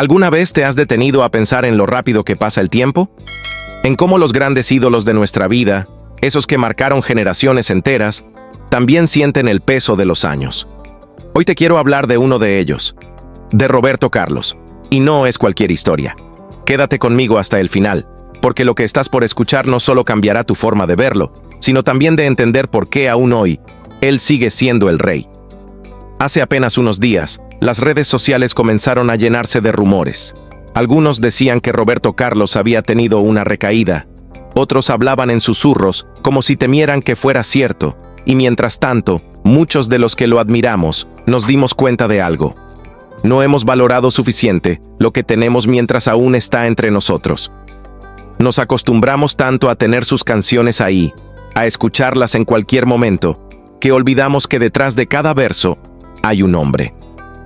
¿Alguna vez te has detenido a pensar en lo rápido que pasa el tiempo? En cómo los grandes ídolos de nuestra vida, esos que marcaron generaciones enteras, también sienten el peso de los años. Hoy te quiero hablar de uno de ellos, de Roberto Carlos, y no es cualquier historia. Quédate conmigo hasta el final, porque lo que estás por escuchar no solo cambiará tu forma de verlo, sino también de entender por qué aún hoy, él sigue siendo el rey. Hace apenas unos días, las redes sociales comenzaron a llenarse de rumores. Algunos decían que Roberto Carlos había tenido una recaída. Otros hablaban en susurros, como si temieran que fuera cierto. Y mientras tanto, muchos de los que lo admiramos, nos dimos cuenta de algo. No hemos valorado suficiente lo que tenemos mientras aún está entre nosotros. Nos acostumbramos tanto a tener sus canciones ahí, a escucharlas en cualquier momento, que olvidamos que detrás de cada verso hay un hombre.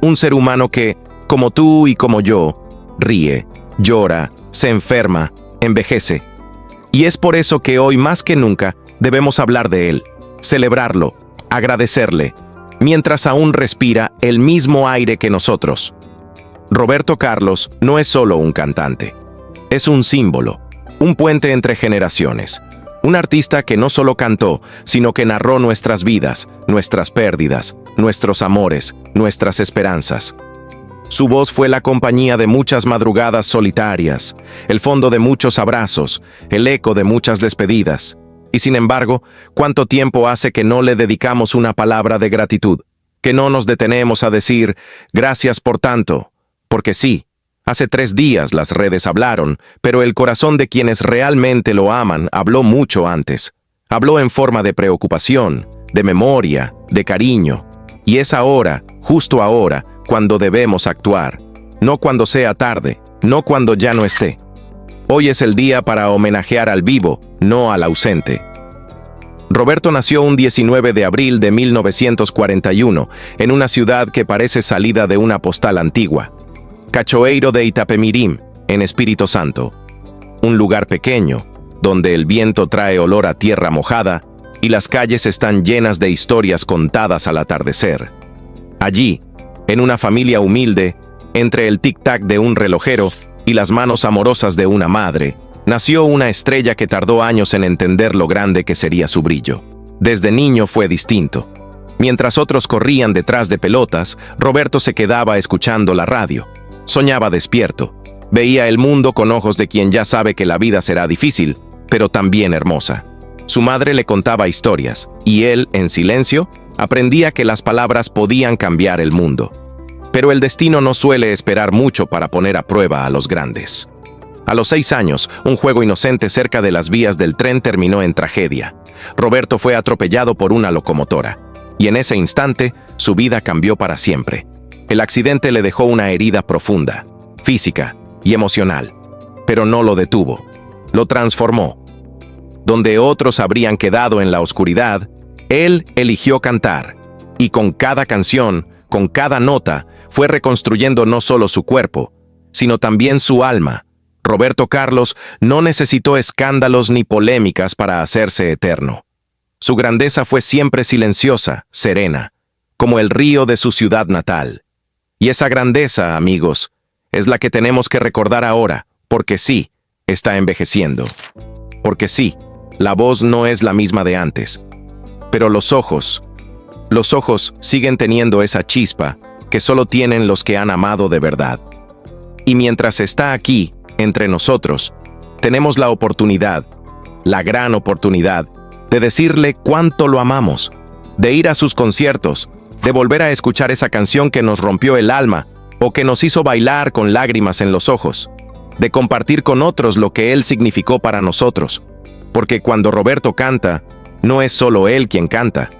Un ser humano que, como tú y como yo, ríe, llora, se enferma, envejece. Y es por eso que hoy más que nunca debemos hablar de él, celebrarlo, agradecerle, mientras aún respira el mismo aire que nosotros. Roberto Carlos no es solo un cantante, es un símbolo, un puente entre generaciones. Un artista que no solo cantó, sino que narró nuestras vidas, nuestras pérdidas, nuestros amores, nuestras esperanzas. Su voz fue la compañía de muchas madrugadas solitarias, el fondo de muchos abrazos, el eco de muchas despedidas. Y sin embargo, ¿cuánto tiempo hace que no le dedicamos una palabra de gratitud? Que no nos detenemos a decir, gracias por tanto, porque sí. Hace 3 días las redes hablaron, pero el corazón de quienes realmente lo aman habló mucho antes. Habló en forma de preocupación, de memoria, de cariño. Y es ahora, justo ahora, cuando debemos actuar. No cuando sea tarde, no cuando ya no esté. Hoy es el día para homenajear al vivo, no al ausente. Roberto nació un 19 de abril de 1941, en una ciudad que parece salida de una postal antigua. Cachoeiro de Itapemirim, en Espíritu Santo. Un lugar pequeño, donde el viento trae olor a tierra mojada y las calles están llenas de historias contadas al atardecer. Allí, en una familia humilde, entre el tic-tac de un relojero y las manos amorosas de una madre, nació una estrella que tardó años en entender lo grande que sería su brillo. Desde niño fue distinto. Mientras otros corrían detrás de pelotas, Roberto se quedaba escuchando la radio. Soñaba despierto. Veía el mundo con ojos de quien ya sabe que la vida será difícil, pero también hermosa. Su madre le contaba historias, y él, en silencio, aprendía que las palabras podían cambiar el mundo. Pero el destino no suele esperar mucho para poner a prueba a los grandes. A los 6 años, un juego inocente cerca de las vías del tren terminó en tragedia. Roberto fue atropellado por una locomotora, y en ese instante, su vida cambió para siempre. El accidente le dejó una herida profunda, física y emocional, pero no lo detuvo, lo transformó. Donde otros habrían quedado en la oscuridad, él eligió cantar, y con cada canción, con cada nota, fue reconstruyendo no solo su cuerpo, sino también su alma. Roberto Carlos no necesitó escándalos ni polémicas para hacerse eterno. Su grandeza fue siempre silenciosa, serena, como el río de su ciudad natal. Y esa grandeza, amigos, es la que tenemos que recordar ahora, porque sí, está envejeciendo. Porque sí, la voz no es la misma de antes. Pero los ojos siguen teniendo esa chispa que solo tienen los que han amado de verdad. Y mientras está aquí, entre nosotros, tenemos la oportunidad, la gran oportunidad, de decirle cuánto lo amamos, de ir a sus conciertos, de volver a escuchar esa canción que nos rompió el alma o que nos hizo bailar con lágrimas en los ojos, de compartir con otros lo que él significó para nosotros. Porque cuando Roberto canta, no es solo él quien canta.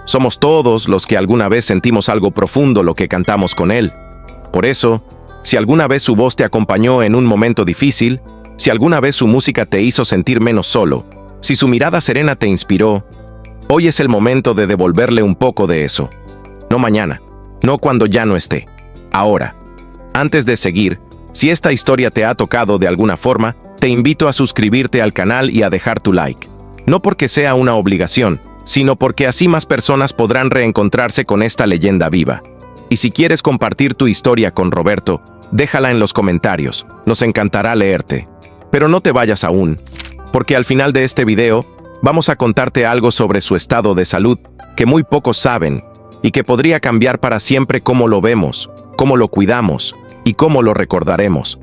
Somos todos los que alguna vez sentimos algo profundo lo que cantamos con él. Por eso, si alguna vez su voz te acompañó en un momento difícil, si alguna vez su música te hizo sentir menos solo, si su mirada serena te inspiró, hoy es el momento de devolverle un poco de eso. No mañana, no cuando ya no esté. Ahora. Antes de seguir, si esta historia te ha tocado de alguna forma, te invito a suscribirte al canal y a dejar tu like. No porque sea una obligación, sino porque así más personas podrán reencontrarse con esta leyenda viva. Y si quieres compartir tu historia con Roberto, Déjala en los comentarios, nos encantará leerte. Pero no te vayas aún, porque al final de este video vamos a contarte algo sobre su estado de salud que muy pocos saben y que podría cambiar para siempre cómo lo vemos, cómo lo cuidamos y cómo lo recordaremos.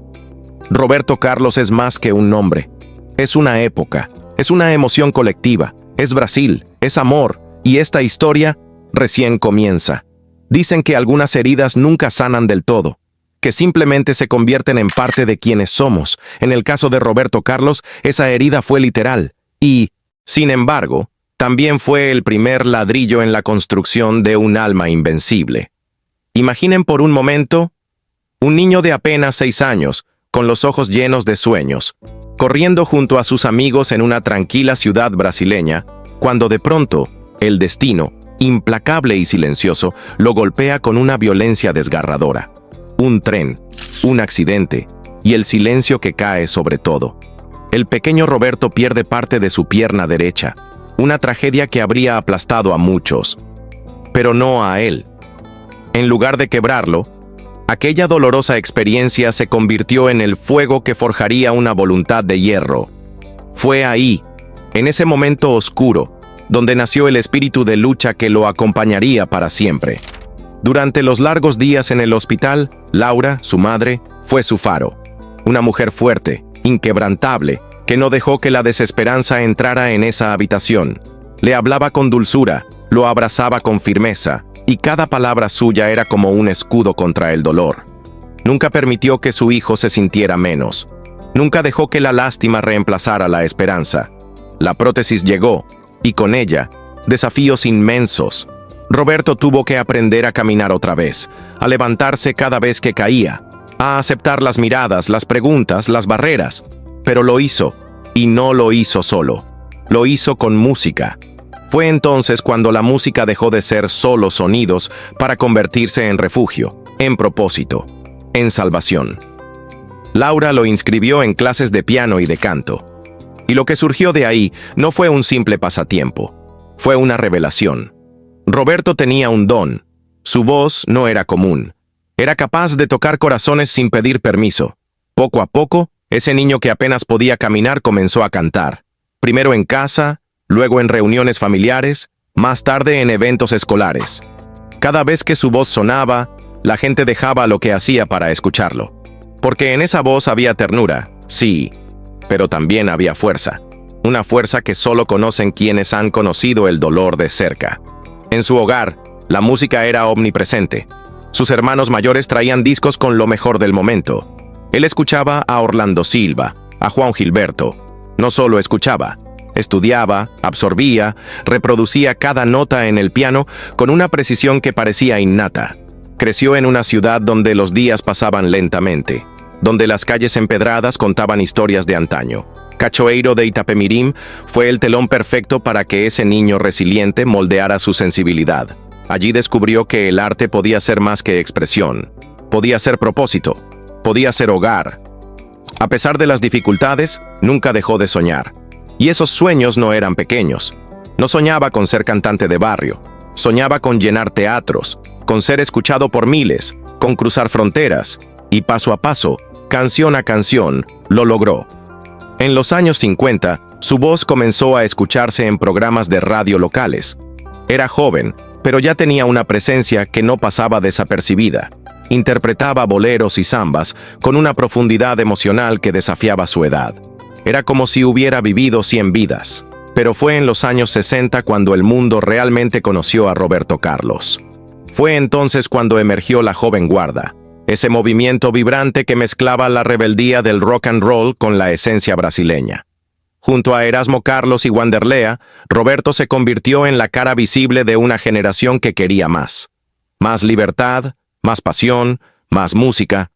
Roberto Carlos es más que un nombre. Es una época, es una emoción colectiva, es Brasil, es amor, y esta historia recién comienza. Dicen que algunas heridas nunca sanan del todo, que simplemente se convierten en parte de quienes somos. En el caso de Roberto Carlos, esa herida fue literal, y, sin embargo, también fue el primer ladrillo en la construcción de un alma invencible. Imaginen por un momento un niño de apenas 6 años, con los ojos llenos de sueños, corriendo junto a sus amigos en una tranquila ciudad brasileña, cuando de pronto, el destino, implacable y silencioso, lo golpea con una violencia desgarradora. Un tren, un accidente, y el silencio que cae sobre todo. El pequeño Roberto pierde parte de su pierna derecha, una tragedia que habría aplastado a muchos, pero no a él. En lugar de quebrarlo, aquella dolorosa experiencia se convirtió en el fuego que forjaría una voluntad de hierro. Fue ahí, en ese momento oscuro, donde nació el espíritu de lucha que lo acompañaría para siempre. Durante los largos días en el hospital, Laura, su madre, fue su faro. Una mujer fuerte, inquebrantable, que no dejó que la desesperanza entrara en esa habitación. Le hablaba con dulzura, lo abrazaba con firmeza, y cada palabra suya era como un escudo contra el dolor. Nunca permitió que su hijo se sintiera menos. Nunca dejó que la lástima reemplazara la esperanza. La prótesis llegó, y con ella, desafíos inmensos. Roberto tuvo que aprender a caminar otra vez, a levantarse cada vez que caía, a aceptar las miradas, las preguntas, las barreras. Pero lo hizo, y no lo hizo solo. Lo hizo con música. Fue entonces cuando la música dejó de ser solo sonidos para convertirse en refugio, en propósito, en salvación. Laura lo inscribió en clases de piano y de canto. Y lo que surgió de ahí no fue un simple pasatiempo, fue una revelación. Roberto tenía un don. Su voz no era común. Era capaz de tocar corazones sin pedir permiso. Poco a poco, ese niño que apenas podía caminar comenzó a cantar. Primero en casa, luego en reuniones familiares, más tarde en eventos escolares. Cada vez que su voz sonaba, la gente dejaba lo que hacía para escucharlo. Porque en esa voz había ternura, sí, pero también había fuerza. Una fuerza que solo conocen quienes han conocido el dolor de cerca. En su hogar, la música era omnipresente. Sus hermanos mayores traían discos con lo mejor del momento. Él escuchaba a Orlando Silva, a Juan Gilberto. No solo escuchaba, estudiaba, absorbía, reproducía cada nota en el piano con una precisión que parecía innata. Creció en una ciudad donde los días pasaban lentamente, donde las calles empedradas contaban historias de antaño. Cachoeiro de Itapemirim fue el telón perfecto para que ese niño resiliente moldeara su sensibilidad. Allí descubrió que el arte podía ser más que expresión, podía ser propósito, podía ser hogar. A pesar de las dificultades, nunca dejó de soñar. Y esos sueños no eran pequeños. No soñaba con ser cantante de barrio, soñaba con llenar teatros, con ser escuchado por miles, con cruzar fronteras, y paso a paso, canción a canción, lo logró. En los años 50, su voz comenzó a escucharse en programas de radio locales. Era joven, pero ya tenía una presencia que no pasaba desapercibida. Interpretaba boleros y zambas con una profundidad emocional que desafiaba su edad. Era como si hubiera vivido 100 vidas. Pero fue en los años 60 cuando el mundo realmente conoció a Roberto Carlos. Fue entonces cuando emergió la joven guarda, ese movimiento vibrante que mezclaba la rebeldía del rock and roll con la esencia brasileña. Junto a Erasmo Carlos y Wanderlea, Roberto se convirtió en la cara visible de una generación que quería más. Más libertad, más pasión, más música.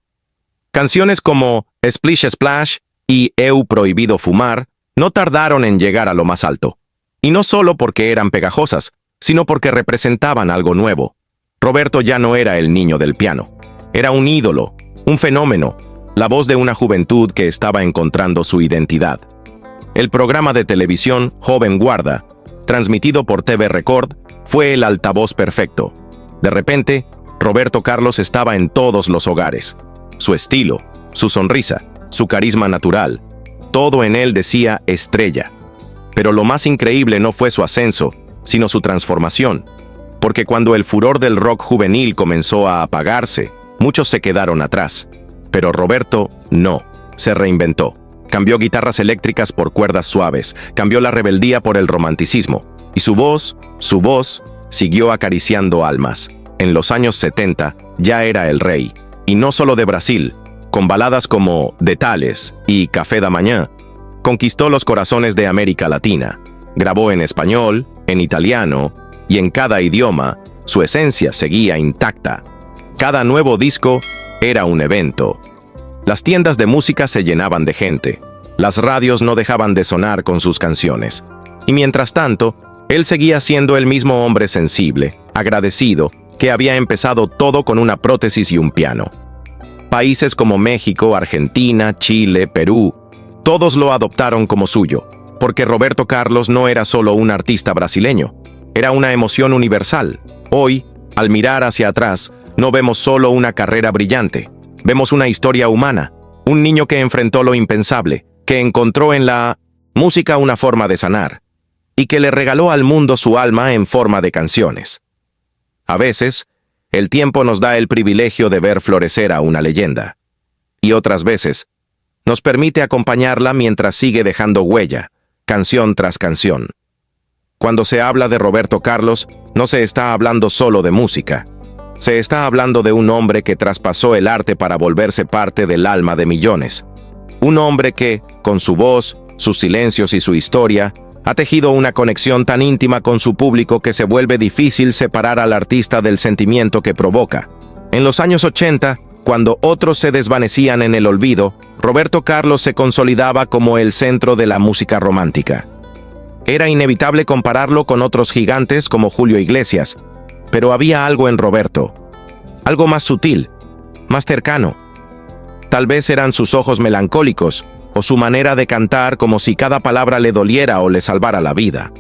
Canciones como Splish Splash y Eu Prohibido Fumar no tardaron en llegar a lo más alto. Y no solo porque eran pegajosas, sino porque representaban algo nuevo. Roberto ya no era el niño del piano. Era un ídolo, un fenómeno, la voz de una juventud que estaba encontrando su identidad. El programa de televisión Joven Guarda, transmitido por TV Record, fue el altavoz perfecto. De repente, Roberto Carlos estaba en todos los hogares. su estilo, su sonrisa, su carisma natural. Todo en él decía estrella. Pero lo más increíble no fue su ascenso, sino su transformación. Porque cuando el furor del rock juvenil comenzó a apagarse, muchos se quedaron atrás. Pero Roberto no, se reinventó. Cambió guitarras eléctricas por cuerdas suaves, cambió la rebeldía por el romanticismo. Y su voz, siguió acariciando almas. En los años 70 ya era el rey. Y no solo de Brasil, con baladas como De Tales y Café da Manhã, conquistó los corazones de América Latina. Grabó en español, en italiano, y en cada idioma, su esencia seguía intacta. Cada nuevo disco era un evento. Las tiendas de música se llenaban de gente. Las radios no dejaban de sonar con sus canciones. Y mientras tanto, él seguía siendo el mismo hombre sensible, agradecido, que había empezado todo con una prótesis y un piano. Países como México, Argentina, Chile, Perú, todos lo adoptaron como suyo, porque Roberto Carlos no era solo un artista brasileño, era una emoción universal. Hoy, al mirar hacia atrás, no vemos solo una carrera brillante, vemos una historia humana, un niño que enfrentó lo impensable, que encontró en la música una forma de sanar, y que le regaló al mundo su alma en forma de canciones. A veces, el tiempo nos da el privilegio de ver florecer a una leyenda, y otras veces, nos permite acompañarla mientras sigue dejando huella, canción tras canción. Cuando se habla de Roberto Carlos, no se está hablando solo de música. Se está hablando de un hombre que traspasó el arte para volverse parte del alma de millones. Un hombre que, con su voz, sus silencios y su historia, ha tejido una conexión tan íntima con su público que se vuelve difícil separar al artista del sentimiento que provoca. En los años 80, cuando otros se desvanecían en el olvido, Roberto Carlos se consolidaba como el centro de la música romántica. Era inevitable compararlo con otros gigantes como Julio Iglesias, pero había algo en Roberto, algo más sutil, más cercano. Tal vez eran sus ojos melancólicos, o su manera de cantar como si cada palabra le doliera o le salvara la vida.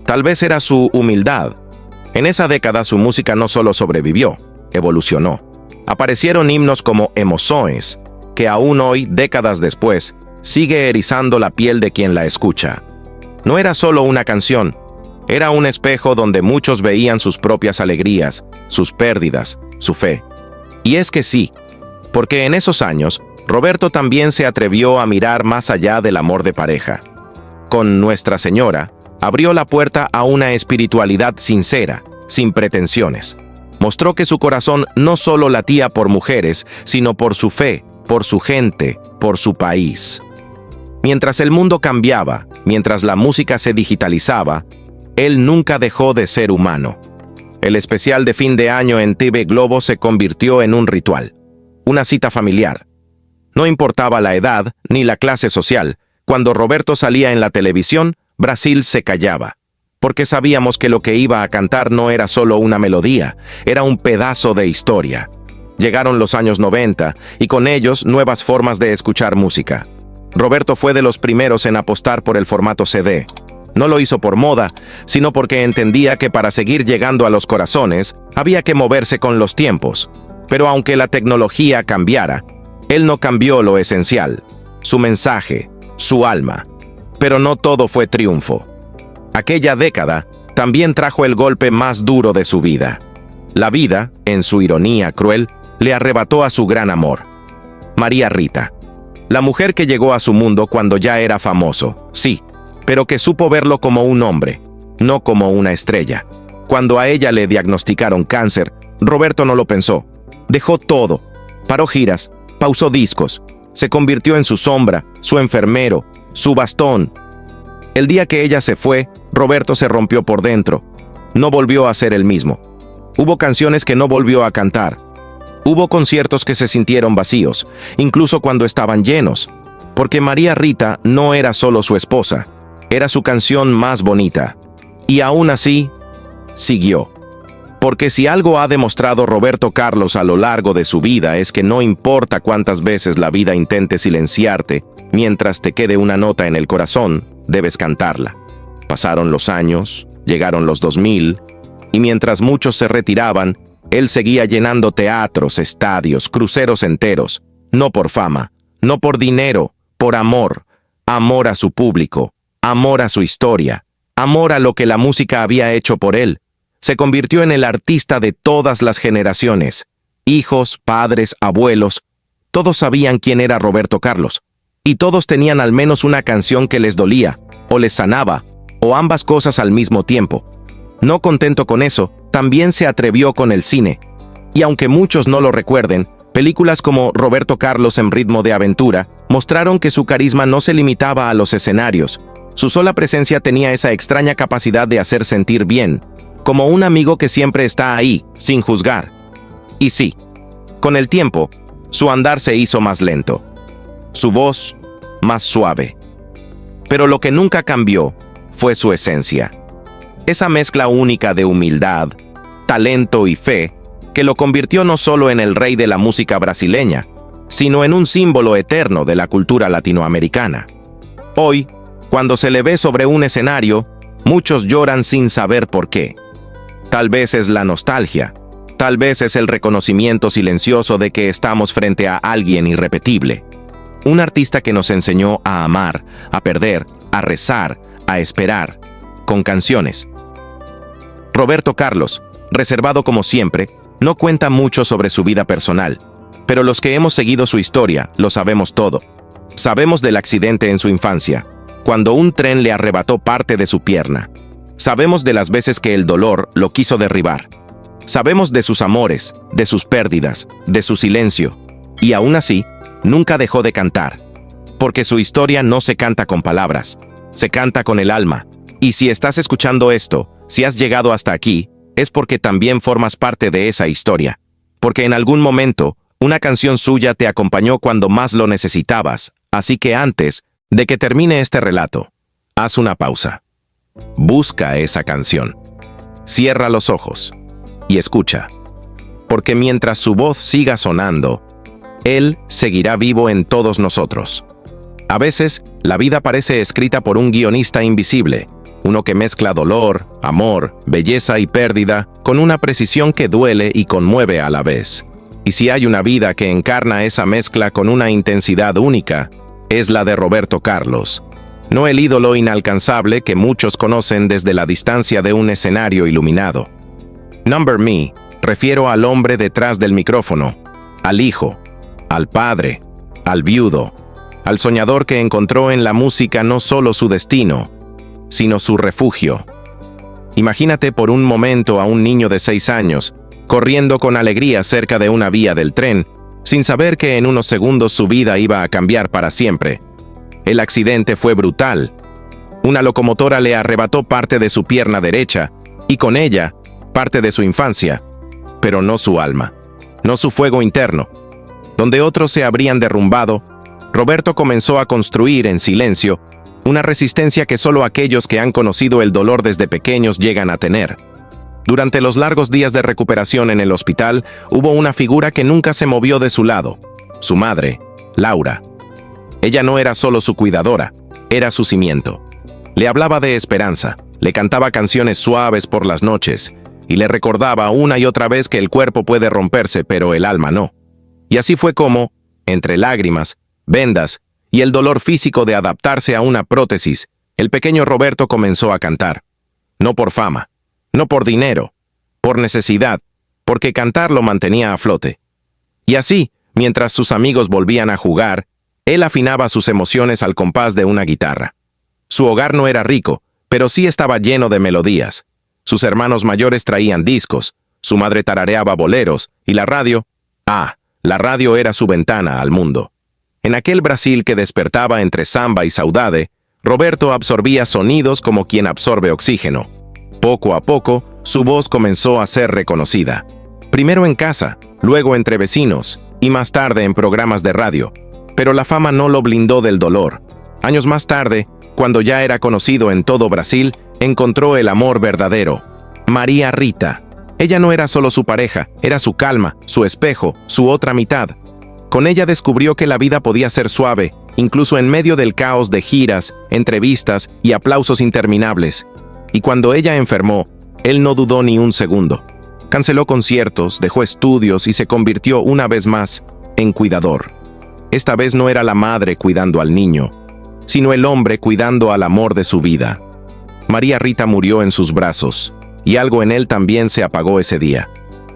Tal vez era su humildad. En esa década su música no solo sobrevivió, evolucionó. Aparecieron himnos como Emoções, que aún hoy, décadas después, sigue erizando la piel de quien la escucha. No era solo una canción, era un espejo donde muchos veían sus propias alegrías, sus pérdidas, su fe. Y es que sí, porque en esos años, Roberto también se atrevió a mirar más allá del amor de pareja. Con Nuestra Señora, abrió la puerta a una espiritualidad sincera, sin pretensiones. Mostró que su corazón no solo latía por mujeres, sino por su fe, por su gente, por su país. Mientras el mundo cambiaba, mientras la música se digitalizaba, él nunca dejó de ser humano. El especial de fin de año en TV Globo se convirtió en un ritual, una cita familiar. No importaba la edad ni la clase social, cuando Roberto salía en la televisión, Brasil se callaba, porque sabíamos que lo que iba a cantar no era solo una melodía, era un pedazo de historia. Llegaron los años 90 y con ellos nuevas formas de escuchar música. Roberto fue de los primeros en apostar por el formato CD. No lo hizo por moda, sino porque entendía que para seguir llegando a los corazones, había que moverse con los tiempos. Pero aunque la tecnología cambiara, él no cambió lo esencial, su mensaje, su alma. Pero no todo fue triunfo. Aquella década también trajo el golpe más duro de su vida. La vida, en su ironía cruel, le arrebató a su gran amor, María Rita. La mujer que llegó a su mundo cuando ya era famoso, sí, pero que supo verlo como un hombre, no como una estrella. Cuando a ella le diagnosticaron cáncer, Roberto no lo pensó. Dejó todo, paró giras, pausó discos, se convirtió en su sombra, su enfermero, su bastón. El día que ella se fue, Roberto se rompió por dentro. No volvió a ser el mismo. Hubo canciones que no volvió a cantar. Hubo conciertos que se sintieron vacíos, incluso cuando estaban llenos, porque María Rita no era solo su esposa, era su canción más bonita. Y aún así, siguió. Porque si algo ha demostrado Roberto Carlos a lo largo de su vida es que no importa cuántas veces la vida intente silenciarte, mientras te quede una nota en el corazón, debes cantarla. Pasaron los años, llegaron los 2000, y mientras muchos se retiraban, él seguía llenando teatros, estadios, cruceros enteros, No por fama, no por dinero, por amor. Amor a su público, amor a su historia, amor a lo que la música había hecho por él. Se convirtió en el artista de todas las generaciones. Hijos, padres, abuelos, todos sabían quién era Roberto Carlos. Y todos tenían al menos una canción que les dolía, o les sanaba, o ambas cosas al mismo tiempo. No contento con eso, también se atrevió con el cine. Y aunque muchos no lo recuerden, películas como Roberto Carlos en ritmo de aventura mostraron que su carisma no se limitaba a los escenarios. Su sola presencia tenía esa extraña capacidad de hacer sentir bien, como un amigo que siempre está ahí, sin juzgar. Y sí, con el tiempo, su andar se hizo más lento, su voz más suave. Pero lo que nunca cambió fue su esencia. Esa mezcla única de humildad, talento y fe, que lo convirtió no solo en el rey de la música brasileña, sino en un símbolo eterno de la cultura latinoamericana. Hoy, cuando se le ve sobre un escenario, muchos lloran sin saber por qué. Tal vez es la nostalgia, tal vez es el reconocimiento silencioso de que estamos frente a alguien irrepetible. Un artista que nos enseñó a amar, a perder, a rezar, a esperar, con canciones. Roberto Carlos, reservado como siempre, no cuenta mucho sobre su vida personal, pero los que hemos seguido su historia lo sabemos todo. Sabemos del accidente en su infancia, cuando un tren le arrebató parte de su pierna. Sabemos de las veces que el dolor lo quiso derribar. Sabemos de sus amores, de sus pérdidas, de su silencio. Y aún así, nunca dejó de cantar. Porque su historia no se canta con palabras, se canta con el alma. Y si estás escuchando esto, si has llegado hasta aquí, es porque también formas parte de esa historia. Porque en algún momento, una canción suya te acompañó cuando más lo necesitabas. Así que antes de que termine este relato, haz una pausa. Busca esa canción. Cierra los ojos y escucha. Porque mientras su voz siga sonando, él seguirá vivo en todos nosotros. A veces, la vida parece escrita por un guionista invisible, uno que mezcla dolor, amor, belleza y pérdida con una precisión que duele y conmueve a la vez. Y si hay una vida que encarna esa mezcla con una intensidad única, es la de Roberto Carlos. No el ídolo inalcanzable que muchos conocen desde la distancia de un escenario iluminado. Number Me, refiero al hombre detrás del micrófono, al hijo, al padre, al viudo, al soñador que encontró en la música no solo su destino, sino su refugio. Imagínate por un momento a un niño de 6 años, corriendo con alegría cerca de una vía del tren, sin saber que en unos segundos su vida iba a cambiar para siempre. El accidente fue brutal. Una locomotora le arrebató parte de su pierna derecha, y con ella, parte de su infancia, pero no su alma, no su fuego interno. Donde otros se habrían derrumbado, Roberto comenzó a construir en silencio una resistencia que solo aquellos que han conocido el dolor desde pequeños llegan a tener. Durante los largos días de recuperación en el hospital, hubo una figura que nunca se movió de su lado, su madre, Laura. Ella no era solo su cuidadora, era su cimiento. Le hablaba de esperanza, le cantaba canciones suaves por las noches, y le recordaba una y otra vez que el cuerpo puede romperse, pero el alma no. Y así fue como, entre lágrimas, vendas y el dolor físico de adaptarse a una prótesis, el pequeño Roberto comenzó a cantar. No por fama, no por dinero, por necesidad, porque cantar lo mantenía a flote. Y así, mientras sus amigos volvían a jugar, él afinaba sus emociones al compás de una guitarra. Su hogar no era rico, pero sí estaba lleno de melodías. Sus hermanos mayores traían discos, su madre tarareaba boleros, y la radio, la radio era su ventana al mundo. En aquel Brasil que despertaba entre samba y saudade, Roberto absorbía sonidos como quien absorbe oxígeno. Poco a poco, su voz comenzó a ser reconocida. Primero en casa, luego entre vecinos, y más tarde en programas de radio. Pero la fama no lo blindó del dolor. Años más tarde, cuando ya era conocido en todo Brasil, encontró el amor verdadero. María Rita. Ella no era solo su pareja, era su calma, su espejo, su otra mitad. Con ella descubrió que la vida podía ser suave, incluso en medio del caos de giras, entrevistas y aplausos interminables. Y cuando ella enfermó, él no dudó ni un segundo. Canceló conciertos, dejó estudios y se convirtió una vez más en cuidador. Esta vez no era la madre cuidando al niño, sino el hombre cuidando al amor de su vida. María Rita murió en sus brazos, y algo en él también se apagó ese día.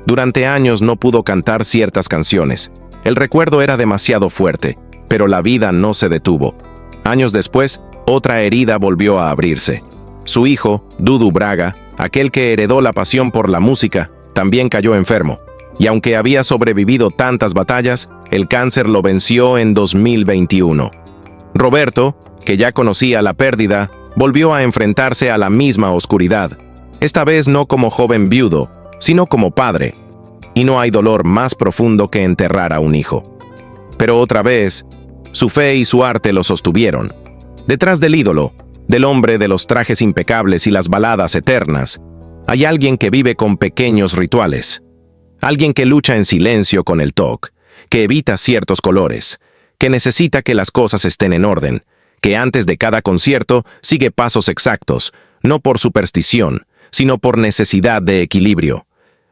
Durante años no pudo cantar ciertas canciones. El recuerdo era demasiado fuerte, pero la vida no se detuvo. Años después, otra herida volvió a abrirse. Su hijo, Dudu Braga, aquel que heredó la pasión por la música, también cayó enfermo. Y aunque había sobrevivido tantas batallas, el cáncer lo venció en 2021. Roberto, que ya conocía la pérdida, volvió a enfrentarse a la misma oscuridad. Esta vez no como joven viudo, sino como padre. Y no hay dolor más profundo que enterrar a un hijo. Pero otra vez, su fe y su arte lo sostuvieron. Detrás del ídolo, del hombre de los trajes impecables y las baladas eternas, hay alguien que vive con pequeños rituales. Alguien que lucha en silencio con el TOC, que evita ciertos colores, que necesita que las cosas estén en orden, que antes de cada concierto sigue pasos exactos, no por superstición, sino por necesidad de equilibrio.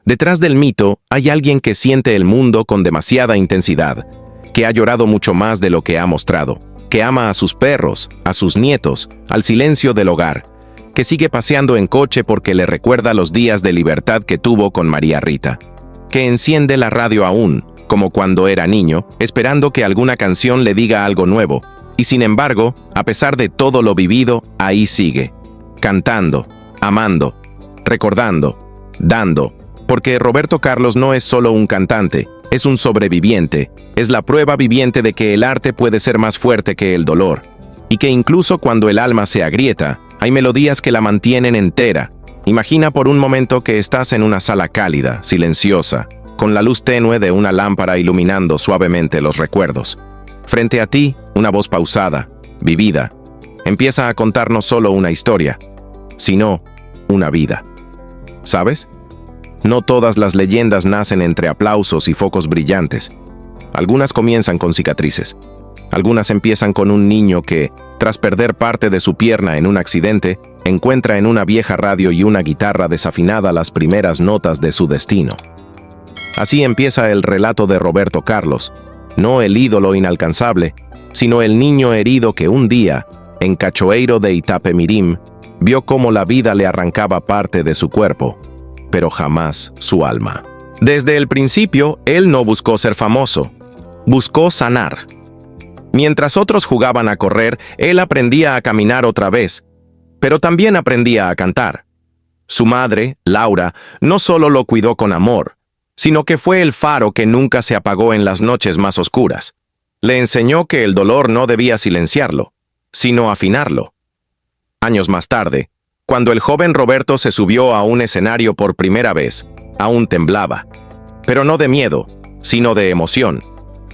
Detrás del mito hay alguien que siente el mundo con demasiada intensidad, que ha llorado mucho más de lo que ha mostrado, que ama a sus perros, a sus nietos, al silencio del hogar, que sigue paseando en coche porque le recuerda los días de libertad que tuvo con María Rita, que enciende la radio aún, como cuando era niño, esperando que alguna canción le diga algo nuevo, y sin embargo, a pesar de todo lo vivido, ahí sigue, cantando, amando, recordando, dando, porque Roberto Carlos no es solo un cantante, es un sobreviviente, es la prueba viviente de que el arte puede ser más fuerte que el dolor, y que incluso cuando el alma se agrieta, hay melodías que la mantienen entera. Imagina por un momento que estás en una sala cálida, silenciosa, con la luz tenue de una lámpara iluminando suavemente los recuerdos. Frente a ti, una voz pausada, vivida, empieza a contar no solo una historia, sino una vida. ¿Sabes? No todas las leyendas nacen entre aplausos y focos brillantes. Algunas comienzan con cicatrices. Algunas empiezan con un niño que, tras perder parte de su pierna en un accidente, encuentra en una vieja radio y una guitarra desafinada las primeras notas de su destino. Así empieza el relato de Roberto Carlos, no el ídolo inalcanzable, sino el niño herido que un día, en Cachoeiro de Itapemirim, vio cómo la vida le arrancaba parte de su cuerpo, pero jamás su alma. Desde el principio, él no buscó ser famoso, buscó sanar. Mientras otros jugaban a correr, él aprendía a caminar otra vez, pero también aprendía a cantar. Su madre, Laura, no solo lo cuidó con amor, sino que fue el faro que nunca se apagó en las noches más oscuras. Le enseñó que el dolor no debía silenciarlo, sino afinarlo. Años más tarde, cuando el joven Roberto se subió a un escenario por primera vez, aún temblaba, pero no de miedo, sino de emoción.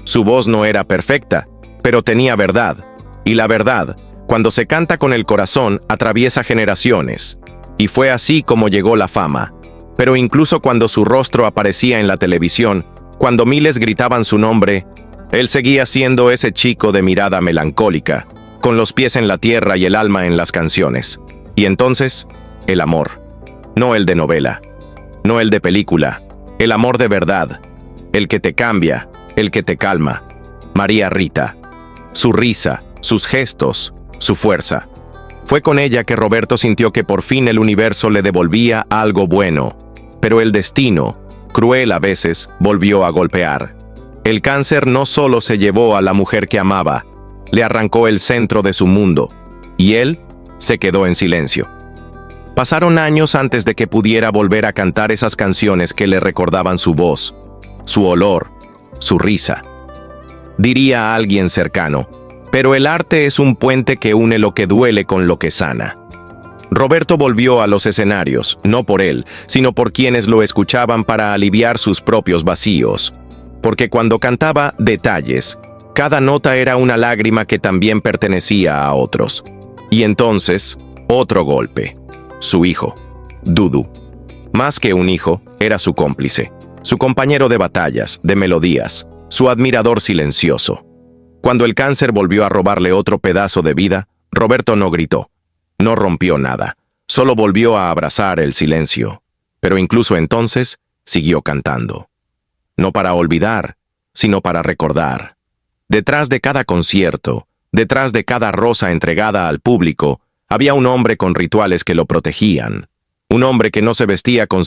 Su voz no era perfecta, pero tenía verdad, y la verdad, cuando se canta con el corazón, atraviesa generaciones. Y fue así como llegó la fama. Pero incluso cuando su rostro aparecía en la televisión, cuando miles gritaban su nombre, él seguía siendo ese chico de mirada melancólica, con los pies en la tierra y el alma en las canciones. Y entonces, el amor. No el de novela, no el de película, el amor de verdad, el que te cambia, el que te calma. María Rita. Su risa, sus gestos, su fuerza. Fue con ella que Roberto sintió que por fin el universo le devolvía algo bueno. Pero el destino, cruel a veces, volvió a golpear. El cáncer no solo se llevó a la mujer que amaba, le arrancó el centro de su mundo, y él se quedó en silencio. Pasaron años antes de que pudiera volver a cantar esas canciones que le recordaban su voz, su olor, su risa. Diría a alguien cercano, pero el arte es un puente que une lo que duele con lo que sana. Roberto volvió a los escenarios, no por él, sino por quienes lo escuchaban para aliviar sus propios vacíos. Porque cuando cantaba Detalles, cada nota era una lágrima que también pertenecía a otros. Y entonces, otro golpe. Su hijo, Dudu. Más que un hijo, era su cómplice, su compañero de batallas, de melodías, su admirador silencioso. Cuando el cáncer volvió a robarle otro pedazo de vida, Roberto no gritó, no rompió nada, solo volvió a abrazar el silencio. Pero incluso entonces, siguió cantando. No para olvidar, sino para recordar. Detrás de cada concierto, detrás de cada rosa entregada al público, había un hombre con rituales que lo protegían. Un hombre que no se vestía con